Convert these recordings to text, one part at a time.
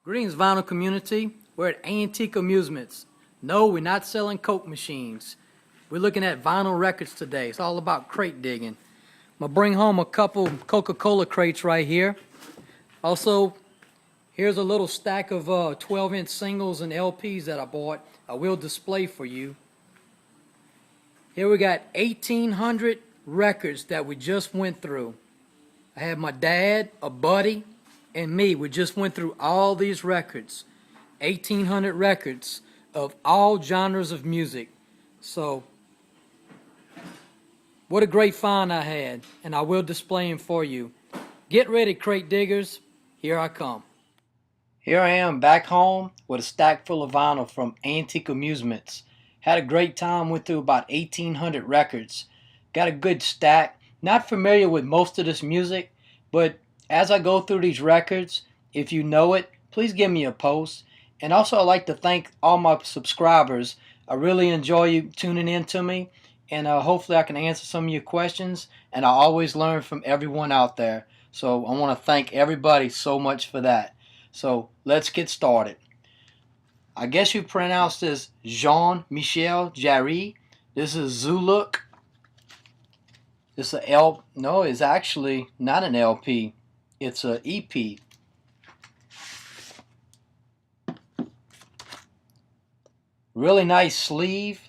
Greetings, vinyl community. We're at Antique Amusements. No, we're not selling Coke machines. We're looking at vinyl records today. It's all about crate digging. I'm going to bring home a couple Coca-Cola crates right here. Also, here's a little stack of 12-inch singles and LPs that I bought. I will display for you. Here we got 1,800 records that we just went through. I have my dad, a buddy, and me. We just went through all these records. 1,800 records of all genres of music. So, what a great find I had, and I will display them for you. Get ready, crate diggers. Here I come. Here I am back home with a stack full of vinyl from Antique Amusements. Had a great time, went through about 1,800 records. Got a good stack. Not familiar with most of this music, but as I go through these records, if you know it, please give me a post. And also I'd like to thank all my subscribers. I really enjoy you tuning in to me, and hopefully I can answer some of your questions, and I always learn from everyone out there. So I want to thank everybody so much for that. So let's get started. I guess you pronounce this Jean-Michel Jarre. This is Zuluk. This is no, it's actually not an LP. It's an EP. Really nice sleeve.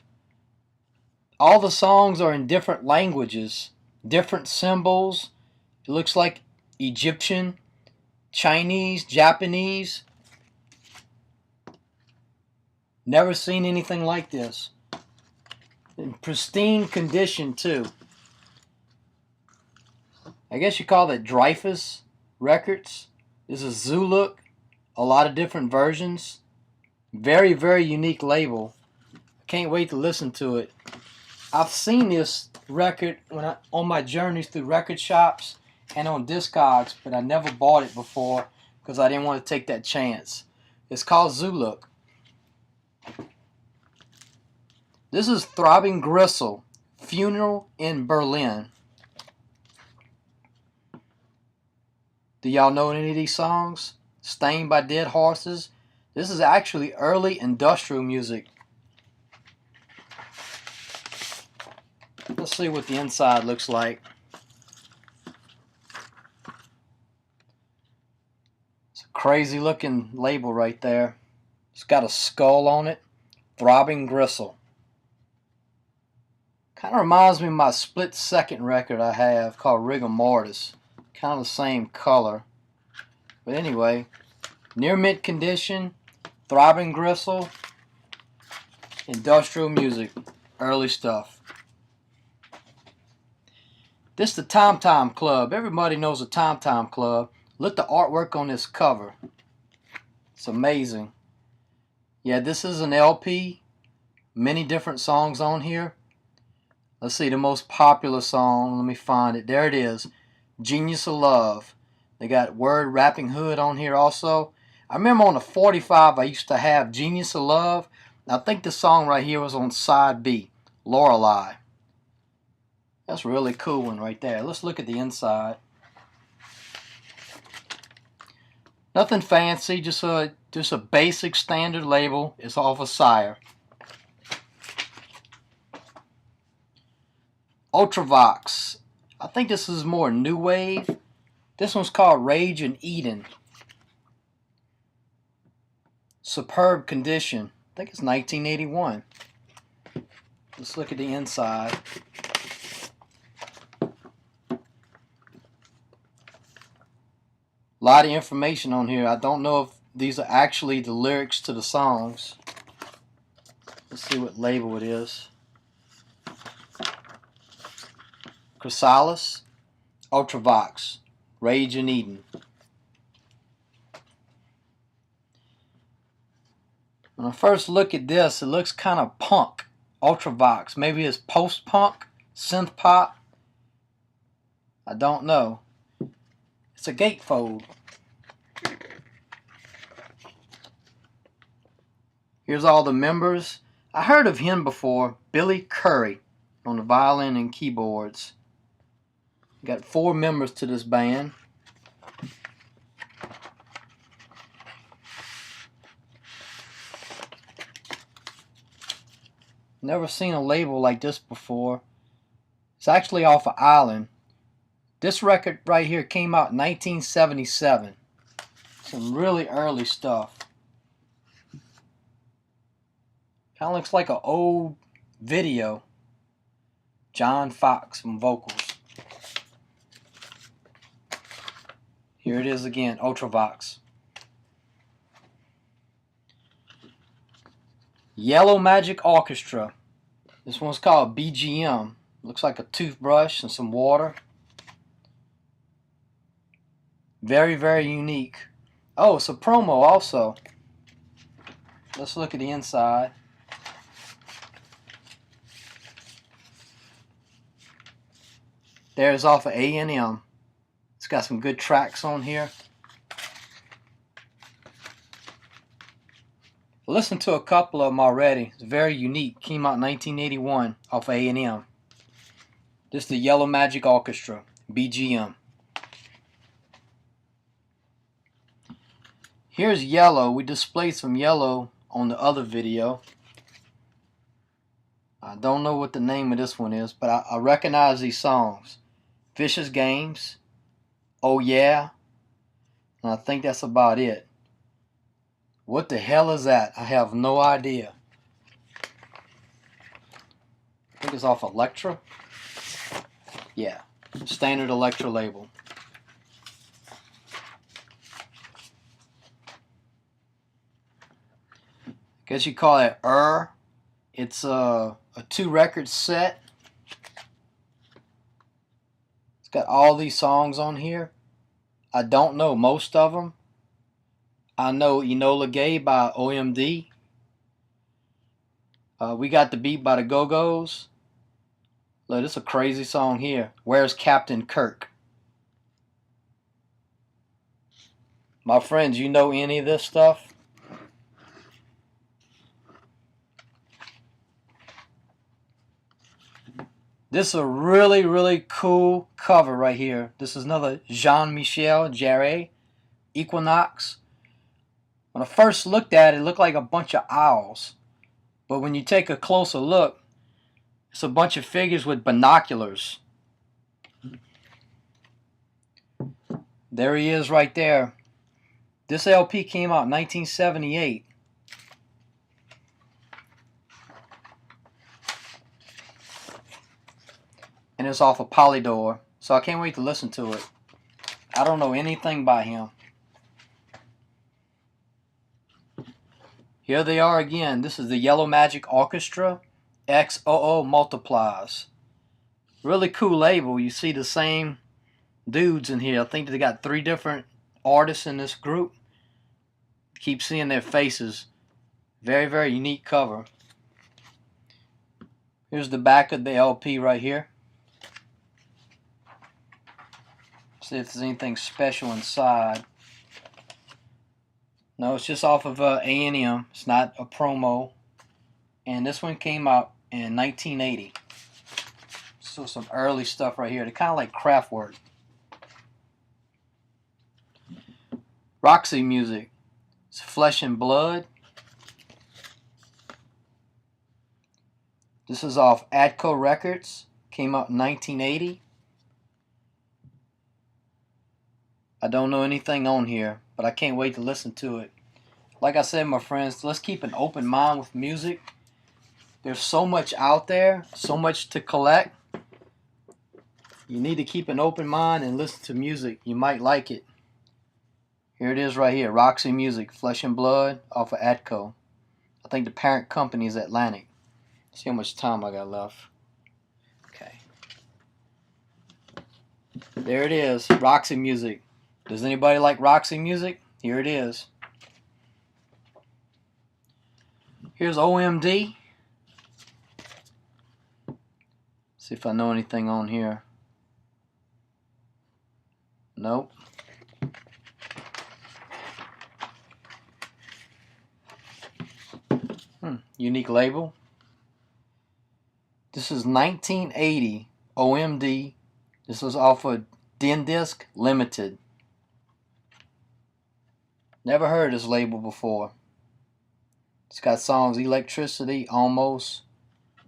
All the songs are in different languages, different symbols. It looks like Egyptian, Chinese, Japanese. Never seen anything like this. In pristine condition too. I guess you call that Dreyfus Records. This is Zuluk. A lot of different versions. Very, very unique label. Can't wait to listen to it. I've seen this record on my journeys through record shops and on Discogs, but I never bought it before because I didn't want to take that chance. It's called Zuluk. This is Throbbing Gristle, Funeral in Berlin. Do y'all know any of these songs? Stained by Dead Horses. This is actually early industrial music. Let's see what the inside looks like. It's a crazy looking label right there. It's got a skull on it. Throbbing Gristle. Kind of reminds me of my split second record I have called Rigor Mortis. Kind of the same color. But anyway, near mint condition, Throbbing Gristle, industrial music, early stuff. This is the Tom Tom Club. Everybody knows the Tom Tom Club. Look at the artwork on this cover. It's amazing. Yeah, this is an LP. Many different songs on here. Let's see the most popular song. Let me find it. There it is. Genius of Love. They got Word Rapping Hood on here also. I remember on the 45 I used to have Genius of Love. I think the song right here was on side B, Lorelei. That's a really cool one right there. Let's look at the inside. Nothing fancy, just a basic standard label. It's off of Sire. Ultravox. I think this is more new wave. This one's called Rage in Eden. Superb condition. I think it's 1981. Let's look at the inside. A lot of information on here. I don't know if these are actually the lyrics to the songs. Let's see what label it is. Chrysalis, Ultravox, Rage in Eden. When I first look at this, it looks kind of punk. Ultravox. Maybe it's post-punk, synth pop. I don't know. It's a gatefold. Here's all the members. I heard of him before. Billy Currie on the violin and keyboards. Got 4 members to this band. Never seen a label like this before. It's actually off of Island. This record right here came out in 1977. Some really early stuff. Kind of looks like an old video. John Fox from vocals. Here it is again, Ultravox. Yellow Magic Orchestra. This one's called BGM. Looks like a toothbrush and some water. Very, very unique. Oh, it's a promo also. Let's look at the inside. There's off of A&M. It's got some good tracks on here. I listened to a couple of them already. It's very unique. Came out in 1981 off of A&M. This is the Yellow Magic Orchestra, BGM. Here's yellow. We displayed some yellow on the other video. I don't know what the name of this one is, but I recognize these songs. Vicious Games, Oh Yeah, and I think that's about it. What the hell is that? I have no idea. I think it's off Elektra. Yeah, standard Elektra label. Guess you call it It's a 2-record set. It's got all these songs on here. I don't know most of them. I know Enola Gay by OMD. We Got the Beat by the Go-Go's. Look, this is a crazy song here. Where's Captain Kirk? My friends, you know any of this stuff? This is a really, really cool cover right here. This is another Jean-Michel Jarre, Equinox. When I first looked at it, it looked like a bunch of owls. But when you take a closer look, it's a bunch of figures with binoculars. There he is right there. This LP came out in 1978. And it's off of Polydor, so I can't wait to listen to it. I don't know anything by him. Here they are again. This is the Yellow Magic Orchestra XOO Multiplies. Really cool label. You see the same dudes in here. I think they got 3 different artists in this group. Keep seeing their faces. Very, very unique cover. Here's the back of the LP right here. See if there's anything special inside. No, it's just off of A&M. It's not a promo. And this one came out in 1980. So some early stuff right here. They're kind of like craft work. Roxy Music. It's Flesh and Blood. This is off Atco Records. Came out in 1980. I don't know anything on here, but I can't wait to listen to it. Like I said, my friends, let's keep an open mind with music. There's so much out there, so much to collect. You need to keep an open mind and listen to music. You might like it. Here it is right here, Roxy Music, Flesh and Blood, off of Atco. I think the parent company is Atlantic. Let's see how much time I got left. Okay. There it is, Roxy Music. Does anybody like Roxy Music? Here it is. Here's OMD. See if I know anything on here. Nope. Unique label. This is 1980 OMD. This was off of Disc Limited. Never heard this label before. It's got songs Electricity, Almost,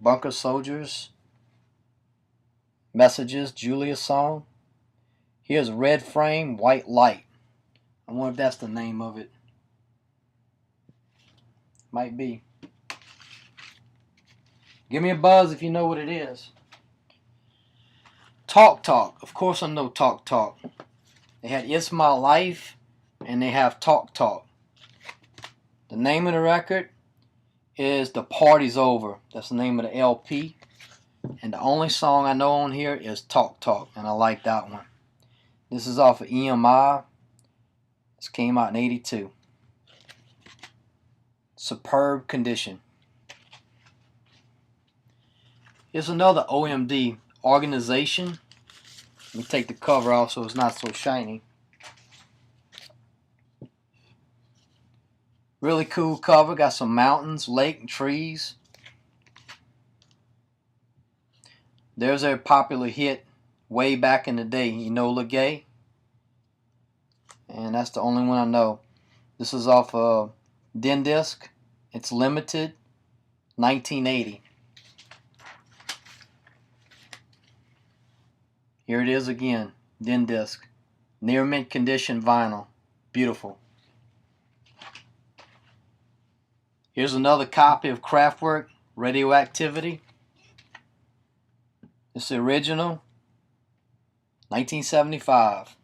Bunker Soldiers, Messages, Julia's song. Here's Red Frame, White Light. I wonder if that's the name of it. Might be. Give me a buzz if you know what it is. Talk Talk. Of course I know Talk Talk. They had It's My Life and they have Talk Talk. The name of the record is The Party's Over. That's the name of the LP. And the only song I know on here is Talk Talk, and I like that one. This is off of EMI. This came out in '82. Superb condition. Here's another OMD, Organization. Let me take the cover off so it's not so shiny. Really cool cover. Got some mountains, lake, and trees. There's a popular hit way back in the day, Enola Gay. And that's the only one I know. This is off of Den Disc. It's limited, 1980. Here it is again, Den Disc. Near mint condition vinyl. Beautiful. Here's another copy of Kraftwerk, Radioactivity. It's the original, 1975.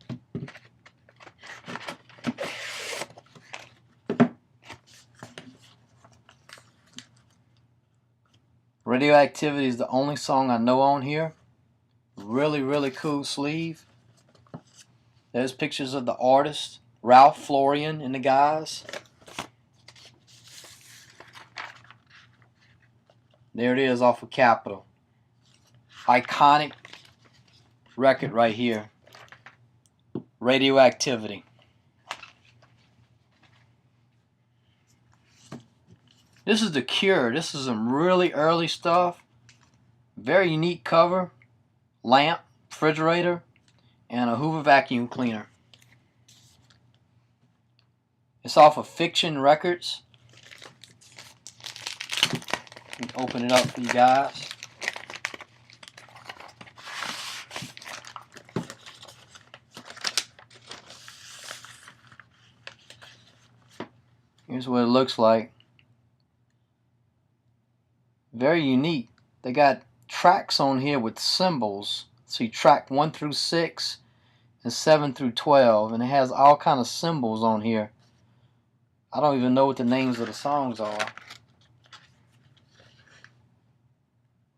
Radioactivity is the only song I know on here. Really, really cool sleeve. There's pictures of the artist, Ralph Florian and the guys. There it is off of Capitol. Iconic record right here. Radioactivity. This is The Cure. This is some really early stuff. Very unique cover. Lamp, refrigerator, and a Hoover vacuum cleaner. It's off of Fiction Records. Let me open it up for you guys. Here's what it looks like. Very unique. They got tracks on here with symbols. See, track 1 through 6 and 7 through 12, and it has all kind of symbols on here. I don't even know what the names of the songs are.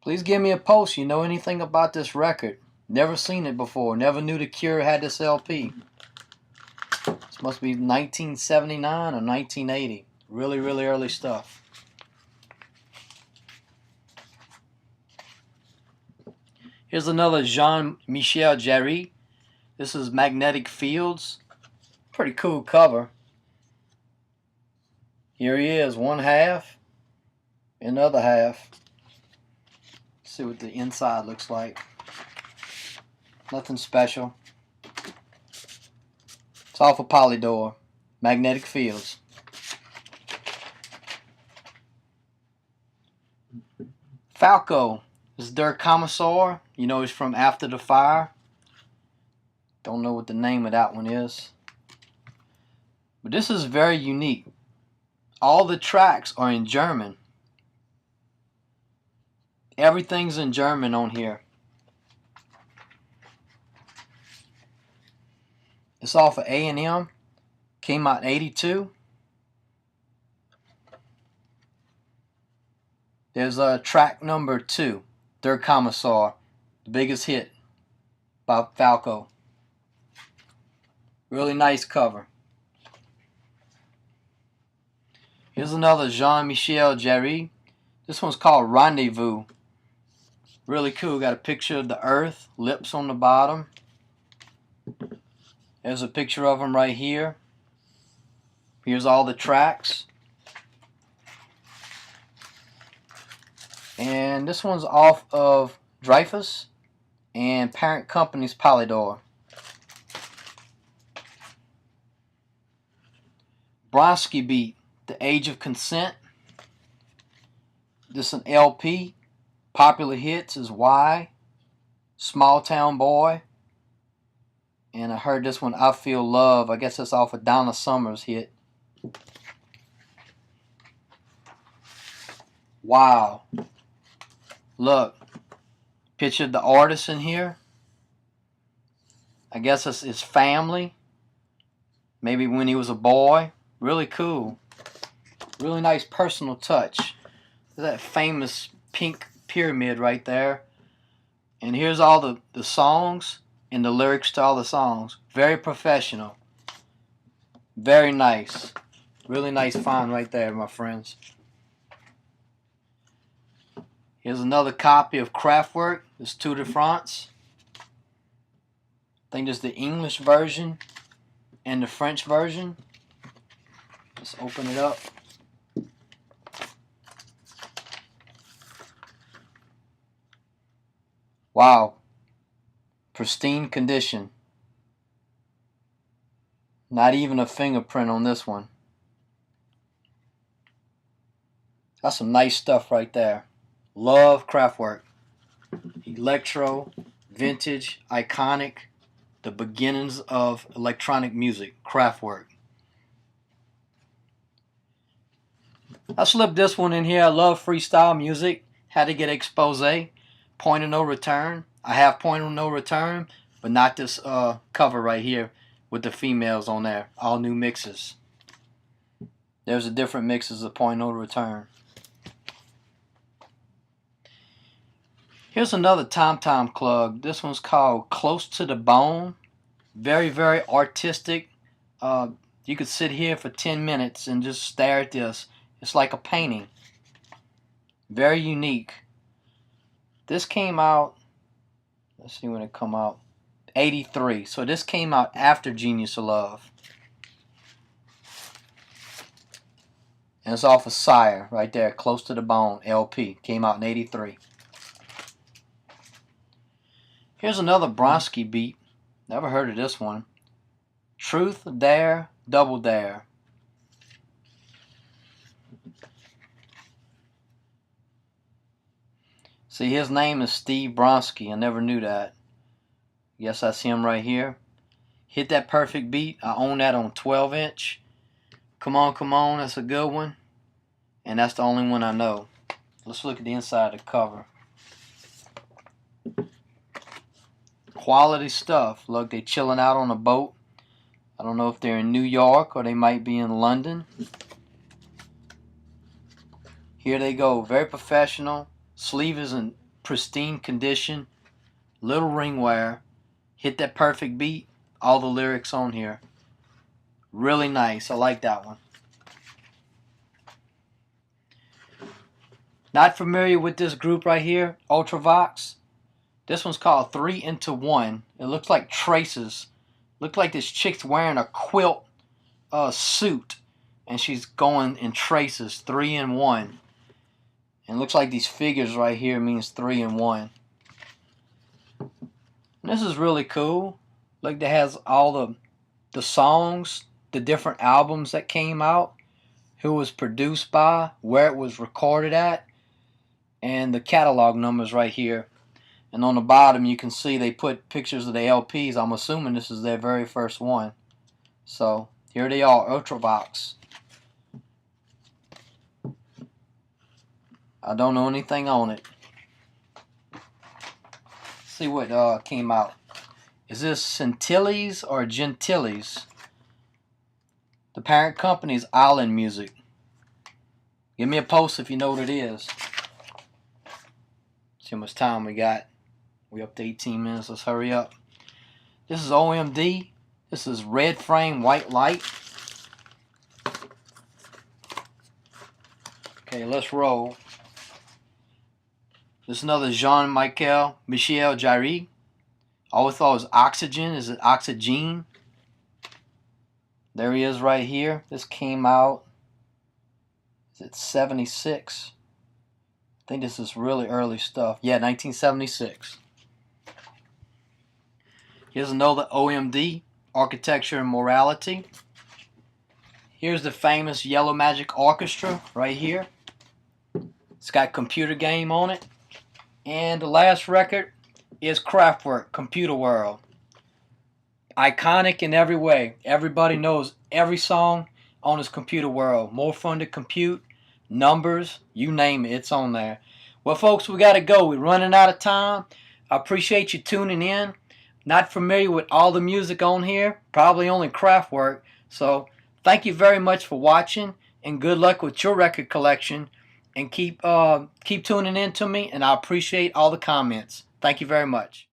Please give me a post. You know anything about this record? Never seen it before. Never knew The Cure had this LP. This must be 1979 or 1980. Really, really early stuff. Here's another Jean-Michel Jarre. This is Magnetic Fields. Pretty cool cover. Here he is, one half, another half. Let's see what the inside looks like. Nothing special. It's off of Polydor. Magnetic Fields. Falco. This is Der Commissar. You know he's from After the Fire. Don't know what the name of that one is. But this is very unique. All the tracks are in German. Everything's in German on here. It's off of A&M. Came out in '82. There's track number 2, Der Kommissar, the biggest hit by Falco. Really nice cover. Here's another Jean-Michel Jarre. This one's called Rendezvous. Really cool. Got a picture of the Earth, lips on the bottom. There's a picture of them right here. Here's all the tracks. And this one's off of Dreyfus and parent company's Polydor. Bronski Beat, The Age of Consent. This is an LP. Popular hits is Why, Small Town Boy, and I heard this one, I Feel Love. I guess that's off of Donna Summer's hit. Wow. Look, picture the artist in here. I guess it's his family. Maybe when he was a boy. Really cool. Really nice personal touch. That famous pink pyramid right there. And here's all the songs and the lyrics to all the songs. Very professional. Very nice. Really nice find right there, my friends. Here's another copy of Kraftwerk. This Tour de France. I think there's the English version and the French version. Let's open it up. Wow. Pristine condition. Not even a fingerprint on this one. That's some nice stuff right there. Love Kraftwerk. Electro, vintage, iconic, the beginnings of electronic music. Kraftwerk. I slipped this one in here. I love freestyle music. Had to get expose. Point of No Return. I have Point of No Return, but not this cover right here with the females on there. All new mixes. There's a different mixes of Point of No Return. Here's another Tom Tom Club. This one's called Close to the Bone. Very, very artistic. You could sit here for 10 minutes and just stare at this. It's like a painting. Very unique. This came out, let's see when it come out, 83. So this came out after Genius of Love. And it's off of Sire right there, Close to the Bone, LP. Came out in 83. Here's another Bronski beat. Never heard of this one. Truth, Dare, Double Dare. See, his name is Steve Bronski. I never knew that. Yes, I see him right here. Hit That Perfect Beat. I own that on 12-inch. Come On, Come On. That's a good one. And that's the only one I know. Let's look at the inside of the cover. Quality stuff. Look, they chilling out on a boat. I don't know if they're in New York or they might be in London. Here they go. Very professional. Sleeve is in pristine condition. Little ring wear. Hit That Perfect Beat. All the lyrics on here. Really nice. I like that one. Not familiar with this group right here, Ultravox. This one's called 3 into 1. It looks like traces. Looks like this chick's wearing a quilt suit. And she's going in traces. 3 in 1. And it looks like these figures right here means 3 in 1. And this is really cool. Look, it has all the songs, the different albums that came out, who was produced by, where it was recorded at, and the catalog numbers right here. And on the bottom you can see they put pictures of the LPs. I'm assuming this is their very first one. So here they are, Ultravox. I don't know anything on it. Let's see what came out. Is this Centilles or Gentiles? The parent company is Island Music. Give me a post if you know what it is. See how much time we got. We up to 18 minutes. Let's hurry up. This is OMD. This is Red Frame, White Light. Okay, let's roll. This is another Jean-Michel Jarre. I always thought it was Oxygen. Is it Oxygen? There he is right here. This came out, is it 76? I think this is really early stuff. Yeah, 1976. Here's another OMD, Architecture and Morality. Here's the famous Yellow Magic Orchestra right here. It's got computer game on it. And the last record is Kraftwerk, Computer World. Iconic in every way. Everybody knows every song on his Computer World. More fun to compute, numbers, you name it, it's on there. Well, folks, we got to go. We're running out of time. I appreciate you tuning in. Not familiar with all the music on here, probably only Kraftwerk. So thank you very much for watching, and good luck with your record collection. And keep tuning in to me, and I appreciate all the comments. Thank you very much.